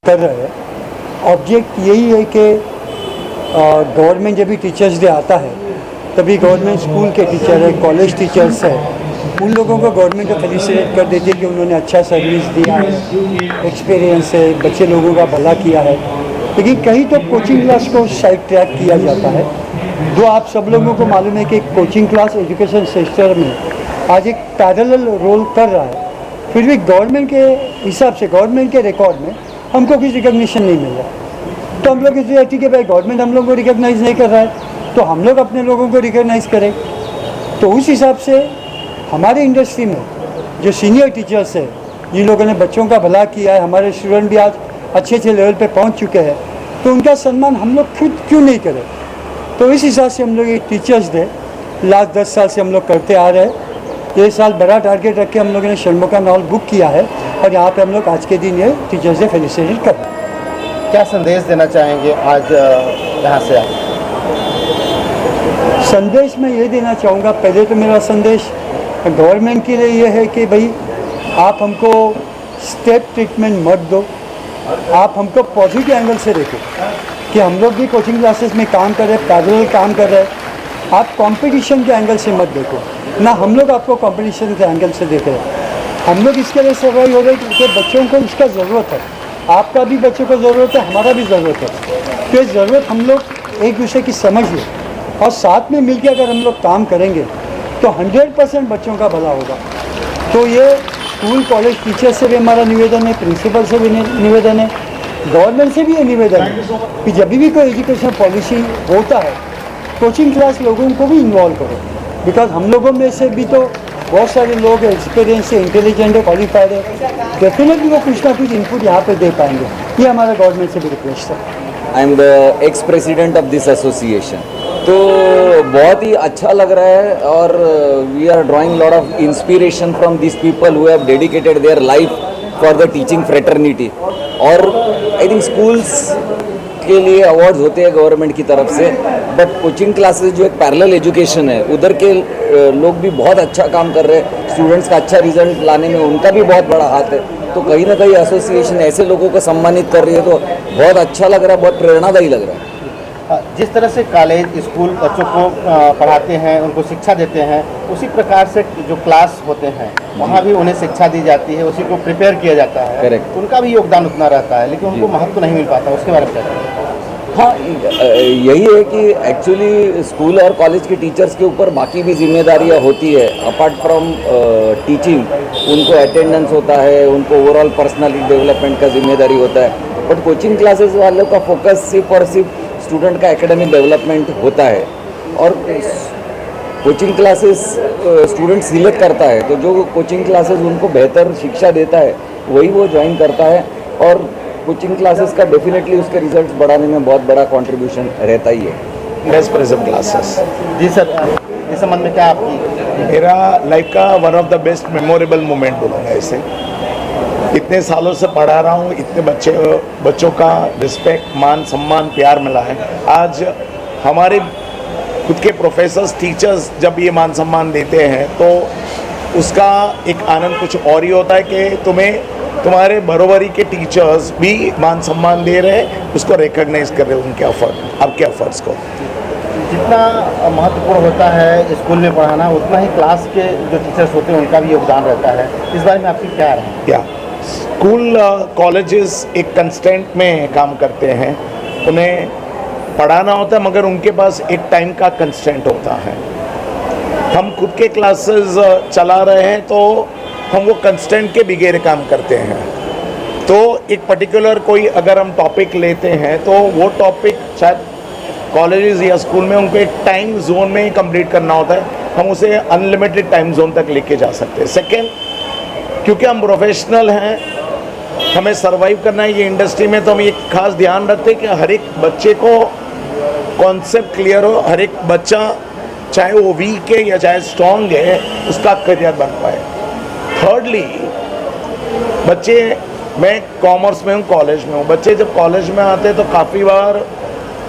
कर रहे हैं। ऑब्जेक्ट यही है कि गवर्नमेंट जब भी टीचर्स डे आता है तभी गवर्नमेंट स्कूल के टीचर है, कॉलेज टीचर्स है, उन लोगों को गवर्नमेंट को फेलिसिटेट कर देती है कि उन्होंने अच्छा सर्विस दिया है, एक्सपीरियंस है, बच्चे लोगों का भला किया है। लेकिन कहीं तो कोचिंग क्लास को साइड ट्रैक किया जाता है। जो आप सब लोगों को मालूम है कि कोचिंग क्लास एजुकेशन सेक्टर में आज एक पैरेलल रोल कर रहा है, फिर भी गवर्नमेंट के हिसाब से, गवर्नमेंट के रिकॉर्ड में हमको कुछ रिकग्निशन नहीं मिल रहा। तो हम लोग इसलिए ठीक है भाई, गवर्नमेंट हम लोग को रिकग्नाइज़ नहीं कर रहा है तो हम लोग अपने लोगों को रिकग्नाइज़ करें। तो उस हिसाब से हमारे इंडस्ट्री में जो सीनियर टीचर्स है, जिन लोगों ने बच्चों का भला किया है, हमारे स्टूडेंट भी आज अच्छे अच्छे लेवल पे पहुंच चुके हैं, तो उनका सम्मान हम लोग खुद क्यों नहीं करें। तो इस हिसाब से हम लोग ये टीचर्स डे लास्ट 10 साल से हम लोग करते आ रहे हैं। ये साल बड़ा टारगेट रख के हम लोगों ने षणमुखम हॉल बुक किया है और यहाँ पे हम लोग आज के दिन ये टीचर्स डे फेलिसिटेट कर रहे हैं। क्या संदेश देना चाहेंगे आज यहाँ से आप? संदेश मैं ये देना चाहूँगा, पहले तो मेरा संदेश गवर्नमेंट के लिए ये है कि भाई आप हमको स्टेप ट्रीटमेंट मत दो, आप हमको पॉजिटिव एंगल से देखो कि हम लोग भी कोचिंग क्लासेस में काम कर रहे हैं, पैरेलल काम कर रहे हैं। आप कंपटीशन के एंगल से मत देखो, ना हम लोग आपको कंपटीशन के एंगल से देख रहे हैं। हम लोग इसके लिए सर्वाइव हो रहे हैं क्योंकि बच्चों को इसका ज़रूरत है, आपका भी बच्चों को ज़रूरत है, हमारा भी ज़रूरत है। तो ये ज़रूरत हम लोग एक दूसरे की समझ लें और साथ में मिलकर अगर हम लोग काम करेंगे तो 100% बच्चों का भला होगा। तो ये स्कूल कॉलेज टीचर से भी हमारा निवेदन है, प्रिंसिपल से भी निवेदन है, गवर्नमेंट से भी ये निवेदन है कि जब भी कोई एजुकेशन पॉलिसी होता है कोचिंग क्लास लोगों को भी इन्वॉल्व करो। बिकॉज हम लोगों में से भी तो बहुत सारे लोग एक्सपीरियंस है, इंटेलिजेंट है, क्वालिफाइड है, डेफिनेटली वो कुछ ना कुछ इनपुट यहाँ पे दे पाएंगे। ये हमारा गवर्नमेंट से भी रिक्वेस्ट है। I am the ex president of this association. तो बहुत ही अच्छा लग रहा है और we are drawing lot of inspiration from this people who have dedicated their life for the teaching fraternity. और आई थिंक स्कूल्स के लिए अवार्ड्स होते हैं गवर्नमेंट की तरफ से, बट कोचिंग क्लासेस जो एक पैरेलल एजुकेशन है उधर के लोग भी बहुत अच्छा काम कर रहे हैं। स्टूडेंट्स का अच्छा रिजल्ट लाने में उनका भी बहुत बड़ा हाथ है। तो कहीं ना कहीं एसोसिएशन ऐसे लोगों को सम्मानित कर रही है तो बहुत अच्छा लग रहा है, बहुत प्रेरणादायी लग रहा है। जिस तरह से कॉलेज स्कूल बच्चों को पढ़ाते हैं, उनको शिक्षा देते हैं, उसी प्रकार से जो क्लास होते हैं वहाँ भी उन्हें शिक्षा दी जाती है, उसी को प्रिपेयर किया जाता है। करेक्ट। उनका भी योगदान उतना रहता है लेकिन उनको महत्व नहीं मिल पाता, उसके बारे में क्या कहें? हाँ, यही है कि एक्चुअली स्कूल और कॉलेज के टीचर्स के ऊपर बाकी भी जिम्मेदारियाँ होती है। अपार्ट फ्रॉम टीचिंग उनको अटेंडेंस होता है, उनको ओवरऑल पर्सनालिटी डेवलपमेंट का जिम्मेदारी होता है। बट कोचिंग क्लासेस वालों का फोकस सिर्फ और सिर्फ स्टूडेंट का एकेडमिक डेवलपमेंट होता है। और कोचिंग क्लासेस स्टूडेंट सिलेक्ट करता है तो जो कोचिंग क्लासेस उनको बेहतर शिक्षा देता है वही वो ज्वाइन करता है। और कोचिंग क्लासेस का डेफिनेटली उसके रिजल्ट्स बढ़ाने में बहुत बड़ा कंट्रीब्यूशन रहता ही है। Best Prism classes. जी सर, इस संबंध में क्या आपकी? मेरा लाइफ का one of the best memorable moment बोलूँगा इसे। इतने सालों से पढ़ा रहा हूँ, इतने बच्चों का रिस्पेक्ट, मान सम्मान, प्यार मिला है। आज हमारे खुद के प्रोफेसर्स, टीचर्स जब ये मान सम्मान देते हैं तो उसका एक आनंद कुछ और ही होता है कि तुम्हारे बरोबरी के टीचर्स भी मान सम्मान दे रहे हैं, उसको रिकॉग्नाइज कर रहे हैं, उनके आपके एफर्ट्स को। जितना महत्वपूर्ण होता है स्कूल में पढ़ाना, उतना ही क्लास के जो टीचर्स होते हैं उनका भी योगदान रहता है। इस बारे में आपकी क्या राय है? क्या स्कूल कॉलेजेस एक कंस्टेंट में काम करते हैं, उन्हें पढ़ाना होता है मगर उनके पास एक टाइम का कंस्टेंट होता है। हम खुद के क्लासेस चला रहे हैं तो हम वो कंस्टेंट के बगैर काम करते हैं। तो एक पर्टिकुलर कोई अगर हम टॉपिक लेते हैं तो वो टॉपिक शायद कॉलेजेस या स्कूल में उनको एक टाइम जोन में ही कंप्लीट करना होता है, हम उसे अनलिमिटेड टाइम जोन तक लेके जा सकते हैं। सेकेंड, क्योंकि हम प्रोफेशनल हैं, हमें सरवाइव करना है ये इंडस्ट्री में, तो हम ये खास ध्यान रखते हैं कि हर एक बच्चे को कॉन्सेप्ट क्लियर हो, हर एक बच्चा चाहे वो वीक है या चाहे स्ट्रॉन्ग है उसका करियर बन पाए। थर्डली, बच्चे, मैं कॉमर्स में हूँ, कॉलेज में हूँ, बच्चे जब कॉलेज में आते हैं तो काफ़ी बार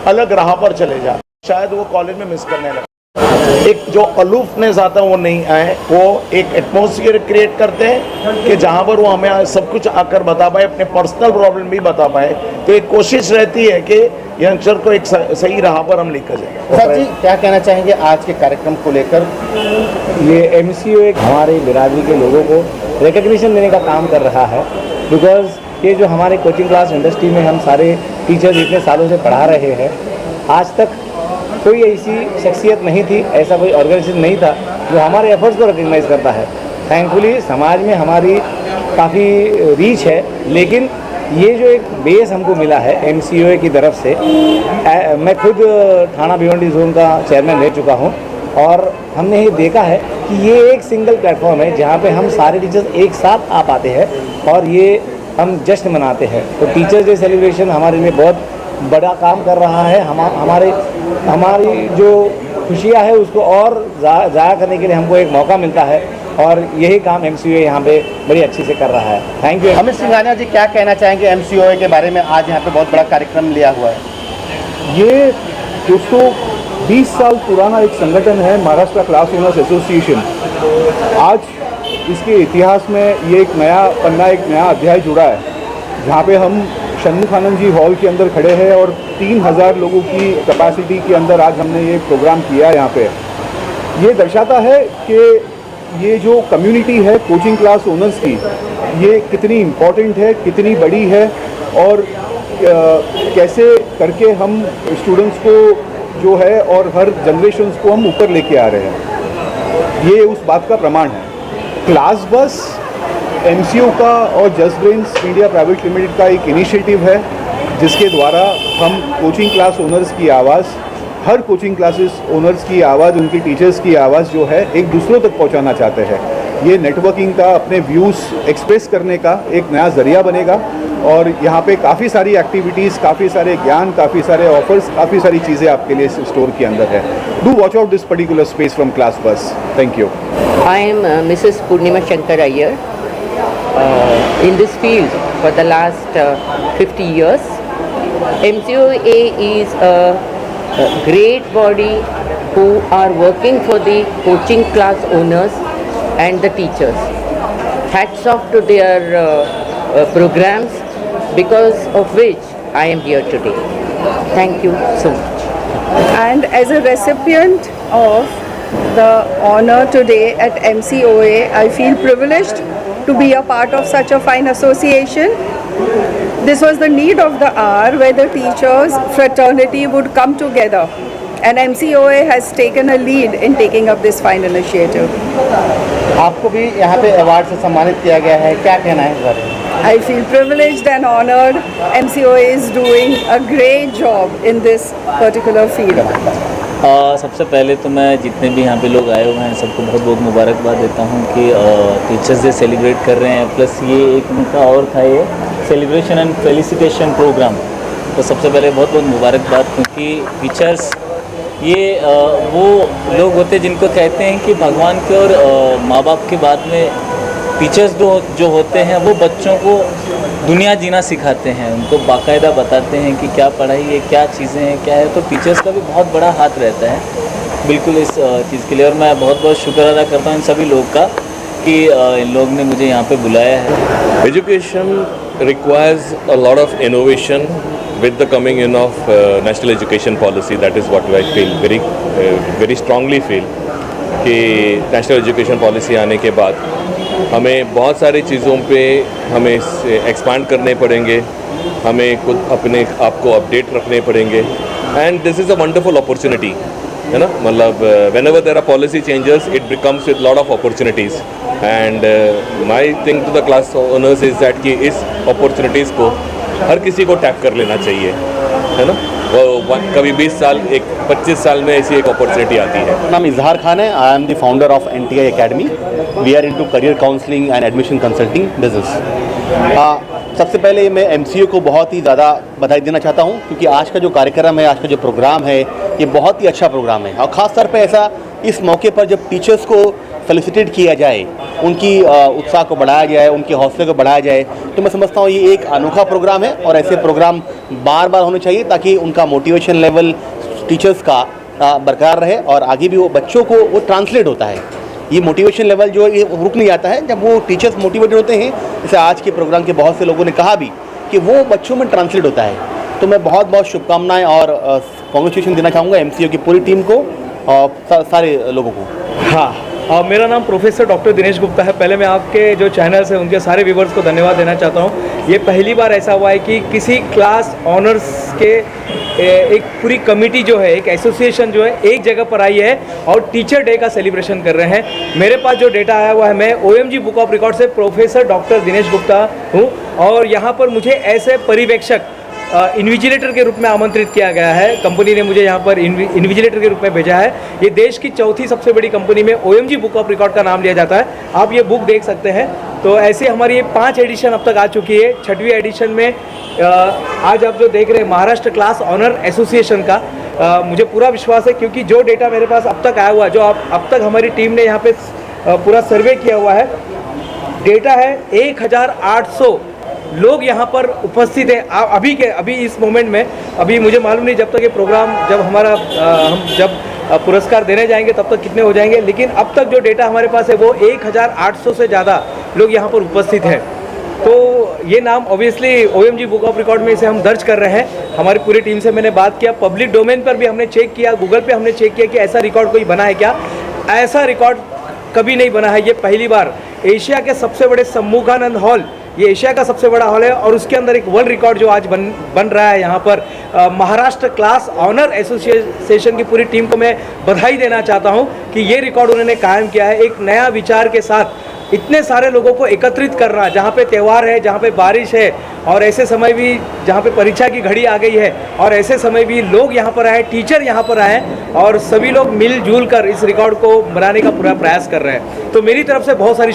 अलग राह पर चले जाते, शायद वो कॉलेज में मिस करने लगते। एक जो अलूफनेस आता है वो नहीं आए, वो एक एटमॉस्फेयर क्रिएट करते हैं कि जहाँ पर वो हमें सब कुछ आकर बता पाए, अपने पर्सनल प्रॉब्लम भी बता पाए। तो एक कोशिश रहती है कि यंगस्टर को एक सही राह पर हम लेकर जाएं। सर जी, क्या कहना चाहेंगे आज के कार्यक्रम को लेकर? ये MCO एक हमारे बिरादरी के लोगों को रिकग्निशन देने का काम कर रहा है, बिकॉज़ ये जो हमारे कोचिंग क्लास इंडस्ट्री में हम सारे टीचर्स इतने सालों से पढ़ा रहे हैं, आज तक कोई ऐसी शख्सियत नहीं थी, ऐसा कोई ऑर्गेनाइजेशन नहीं था जो हमारे एफर्ट्स को रिकग्नाइज़ करता है। थैंकफुली समाज में हमारी काफ़ी रीच है, लेकिन ये जो एक बेस हमको मिला है MCOA की तरफ से, मैं खुद थाना भिवंडी जोन का चेयरमैन रह चुका हूँ, और हमने ये देखा है कि ये एक सिंगल प्लेटफॉर्म है जहाँ पे हम सारे टीचर्स एक साथ आ पाते हैं और ये हम जश्न मनाते हैं। तो टीचर्स डे सेलिब्रेशन हमारे लिए बहुत बड़ा काम कर रहा है। हमारी जो खुशियाँ है उसको और ज़ाया करने के लिए हमको एक मौका मिलता है, और यही काम MCOA यहाँ पे बड़ी अच्छी से कर रहा है। Thank you. अमित सिंघानिया जी, क्या कहना चाहेंगे MCOA के बारे में? आज यहाँ पे बहुत बड़ा कार्यक्रम लिया हुआ है। ये दोस्तों 20 साल पुराना एक संगठन है, महाराष्ट्र क्लास ओनर्स एसोसिएशन। आज इसके इतिहास में ये एक नया पन्ना, एक नया अध्याय जुड़ा है, जहाँ पे हम षण्मुखानंद जी हॉल के अंदर खड़े हैं और 3000 लोगों की कैपेसिटी के अंदर आज हमने ये प्रोग्राम किया यहाँ पे। ये दर्शाता है कि ये जो कम्युनिटी है कोचिंग क्लास ओनर्स की, ये कितनी इम्पोर्टेंट है, कितनी बड़ी है, और कैसे करके हम स्टूडेंट्स को जो है और हर जनरेशन्स को हम ऊपर लेके आ रहे हैं। ये उस बात का प्रमाण है। क्लास बस MCO का और just brains India private limited का एक इनिशिएटिव है, जिसके द्वारा हम कोचिंग क्लास ओनर्स की आवाज़, हर कोचिंग क्लासेस ओनर्स की आवाज़, उनकी टीचर्स की आवाज़ जो है एक दूसरों तक पहुंचाना चाहते हैं। ये नेटवर्किंग का, अपने व्यूज़ एक्सप्रेस करने का एक नया ज़रिया बनेगा, और यहाँ पे काफ़ी सारी एक्टिविटीज़, काफ़ी सारे ज्ञान, काफ़ी सारे ऑफर्स, काफ़ी सारी चीज़ें आपके लिए इस स्टोर के अंदर है। Do watch out this particular space from class बस। Thank you. I am Mrs. Purnima Shankar Iyer. In this field for the last 50 years. MCOA is a great body who are working for the coaching class owners and the teachers. Hats off to their programs, because of which I am here today. Thank you so much. And as a recipient of the honor today at MCOA, I feel privileged to be a part of such a fine association. This was the need of the hour, where the teachers fraternity would come together, and MCOA has taken a lead in taking up this fine initiative. आपको भी यहाँ पे award से सम्मानित किया गया है, क्या कहना है इस बारे में? I feel privileged and honored. MCOA is doing a great job in this particular field. सबसे पहले तो मैं जितने भी यहाँ पे लोग आए हुए हैं सबको बहुत बहुत मुबारकबाद देता हूँ कि टीचर्स डे सेलिब्रेट कर रहे हैं, प्लस ये एक उनका और था ये सेलिब्रेशन एंड फेलिसिटेशन प्रोग्राम। तो सबसे पहले बहुत बहुत मुबारकबाद, क्योंकि टीचर्स ये वो लोग होते हैं जिनको कहते हैं कि भगवान के और माँ बाप के बाद में टीचर्स जो होते हैं वो बच्चों को दुनिया जीना सिखाते हैं, उनको बाकायदा बताते हैं कि क्या पढ़ाई है, क्या चीज़ें हैं, क्या है। तो टीचर्स का भी बहुत बड़ा हाथ रहता है बिल्कुल इस चीज़ के लिए, और मैं बहुत बहुत शुक्र अदा करता हूँ इन सभी लोग का कि इन लोग ने मुझे यहाँ पे बुलाया है। Education requires a lot of innovation with the coming in of national education policy. That is what I feel very strongly feel कि नेशनल एजुकेशन पॉलिसी आने के बाद हमें बहुत सारी चीज़ों पे हमें एक्सपांड करने पड़ेंगे, हमें खुद अपने आप को अपडेट रखने पड़ेंगे, and this is a wonderful opportunity, है ना। मतलब whenever there are policy changes, it becomes with lot of opportunities, and my thing to the class owners is that कि इस opportunities को हर किसी को टैप कर लेना चाहिए, है ना। वो कभी 20 साल, 25 साल में ऐसी एक अपॉर्चुनिटी आती है। नाम इजहार खान है। I am the founder of NTI Academy. We are into career counselling and admission consulting business. सबसे पहले मैं MCO को बहुत ही ज़्यादा बधाई देना चाहता हूँ, क्योंकि आज का जो कार्यक्रम है, आज का जो प्रोग्राम है, ये बहुत ही अच्छा प्रोग्राम है, और ख़ास तौर पे ऐसा इस मौके पर जब टीचर्स को फेलिसिटेट किया जाए, उनकी उत्साह को बढ़ाया जाए, उनके हौसले को बढ़ाया जाए, तो मैं समझता हूँ ये एक अनोखा प्रोग्राम है, और ऐसे प्रोग्राम बार बार होने चाहिए ताकि उनका मोटिवेशन लेवल टीचर्स का बरकरार रहे और आगे भी वो बच्चों को वो ट्रांसलेट होता है। ये मोटिवेशन लेवल जो है ये रुक नहीं जाता है जब वो टीचर्स मोटिवेटेड होते हैं। जैसे आज के प्रोग्राम के बहुत से लोगों ने कहा भी कि वो बच्चों में ट्रांसलेट होता है। तो मैं बहुत बहुत शुभकामनाएं और कॉन्ग्रेचुलेशन देना चाहूँगा MCO की पूरी टीम को और सारे लोगों को। हाँ, मेरा नाम प्रोफेसर डॉक्टर दिनेश गुप्ता है। पहले मैं आपके जो चैनल्स हैं उनके सारे व्यूवर्स को धन्यवाद देना चाहता हूँ। ये पहली बार ऐसा हुआ है कि किसी क्लास ऑनर्स के एक पूरी कमेटी जो है, एक एसोसिएशन जो है एक जगह पर आई है और टीचर डे का सेलिब्रेशन कर रहे हैं। मेरे पास जो डेटा आया हुआ है, मैं OMG बुक ऑफ रिकॉर्ड से प्रोफेसर डॉक्टर दिनेश गुप्ता हूँ और यहाँ पर मुझे ऐसे पर्यवेक्षक इन्विजिलेटर के रूप में आमंत्रित किया गया है। कंपनी ने मुझे यहाँ पर इन्विजिलेटर के रूप में भेजा है। ये देश की चौथी सबसे बड़ी कंपनी में OMG बुक ऑफ रिकॉर्ड का नाम लिया जाता है। आप ये बुक देख सकते हैं। तो ऐसे हमारी ये 5 एडिशन अब तक आ चुकी है। 6वीं एडिशन में आज आप जो देख रहे हैं महाराष्ट्र क्लास ऑनर एसोसिएशन का, मुझे पूरा विश्वास है क्योंकि जो डेटा मेरे पास अब तक आया हुआ है, जो अब तक हमारी टीम ने यहाँ पे पूरा सर्वे किया हुआ है, डेटा है 1800 लोग यहाँ पर उपस्थित हैं अभी इस मोमेंट में। अभी मुझे मालूम नहीं जब तक ये प्रोग्राम जब हमारा हम जब पुरस्कार देने जाएंगे तब तक कितने हो जाएंगे, लेकिन अब तक जो डेटा हमारे पास है वो 1800 से ज़्यादा लोग यहाँ पर उपस्थित हैं। तो ये नाम obviously OMG book of record में इसे हम दर्ज कर रहे हैं। हमारी पूरी टीम से मैंने बात किया, पब्लिक डोमेन पर भी हमने चेक किया, गूगल पे हमने चेक किया कि ऐसा रिकॉर्ड कोई बना है क्या। ऐसा रिकॉर्ड कभी नहीं बना है। ये पहली बार एशिया के सबसे बड़े सम्मुखानंद हॉल, ये एशिया का सबसे बड़ा हॉल है और उसके अंदर एक वर्ल्ड रिकॉर्ड जो आज बन रहा है यहाँ पर। महाराष्ट्र क्लास ऑनर एसोसिएशन की पूरी टीम को मैं बधाई देना चाहता हूँ कि ये रिकॉर्ड उन्होंने कायम किया है। एक नया विचार के साथ इतने सारे लोगों को एकत्रित करना, जहाँ पे त्यौहार है, जहाँ पे बारिश है और ऐसे समय भी जहाँ पे परीक्षा की घड़ी आ गई है और ऐसे समय भी लोग यहाँ पर आए, टीचर यहाँ पर आए और सभी लोग मिलजुल कर इस रिकॉर्ड को बनाने का पूरा प्रयास कर रहे हैं। तो मेरी तरफ से बहुत सारी